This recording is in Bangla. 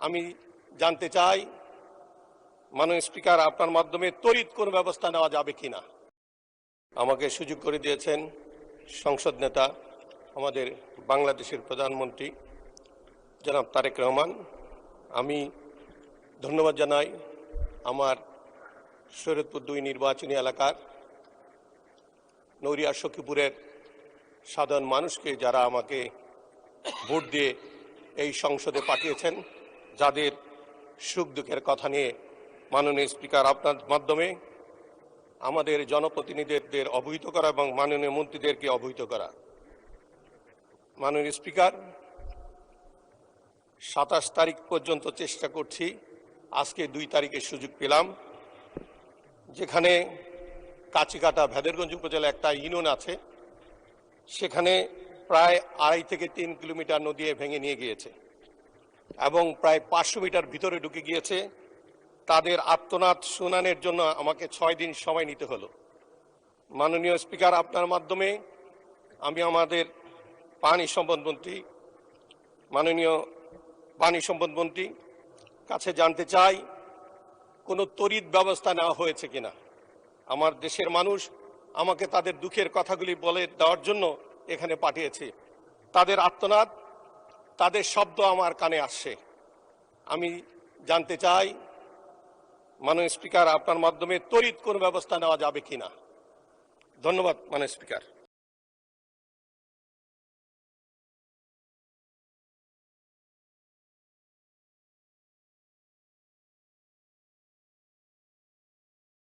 আমি জানতে চাই মাননীয় স্পিকার আপনার মাধ্যমে তড়িৎ কোনো ব্যবস্থা নেওয়া যাবে কিনা। আমাকে সুযোগ করে দিয়েছেন সংসদ নেতা আমাদের বাংলাদেশের প্রধানমন্ত্রী জনাব তারেক রহমান। আমি ধন্যবাদ জানাই আমার শরীয়তপুর 2 নির্বাচনী এলাকার নৌরিয়া সখীপুরের সাধারণ মানুষকে, যারা আমাকে ভোট দিয়ে এই সংসদে পাঠিয়েছেন, যাদের সুখ দুঃখের কথা নিয়ে মাননীয় স্পিকার আপনার মাধ্যমে আমাদের জনপ্রতিনিধিদের অবহিত করা এবং মাননীয় মন্ত্রীদেরকে অবহিত করা। মাননীয় স্পিকার, 27 তারিখ পর্যন্ত চেষ্টা করছি, আজকে 2 তারিখের সুযোগ পেলাম। যেখানে কাচিকাটা ভেদেরগঞ্জ উপজেলা একটা ইউনিয়ন আছে, সেখানে প্রায় 2.5 থেকে 3 কিলোমিটার নদী ভেঙে নিয়ে গিয়েছে এবং প্রায় 500 মিটার ভিতরে ঢুকে গিয়েছে। তাদের আর্তনাদ শুনানোর জন্য আমাকে 6 দিন সময় নিতে হলো। মাননীয় স্পিকার, আপনার মাধ্যমে আমি আমাদের মাননীয় পানি সম্পদ মন্ত্রী কাছে জানতে চাই কোনো তড়িৎ ব্যবস্থা নেওয়া হয়েছে কিনা। আমার দেশের মানুষ আমাকে তাদের দুঃখের কথাগুলি বলে দেওয়ার জন্য এখানে পাঠিয়েছে। তাদের আর্তনাদ, তাদের শব্দ আমার কানে আসছে। আমি জানতে চাই মাননীয় স্পিকার আপনার মাধ্যমে তড়িৎ কোনো ব্যবস্থা নেওয়া যাবে কিনা। ধন্যবাদ মাননীয় স্পিকার।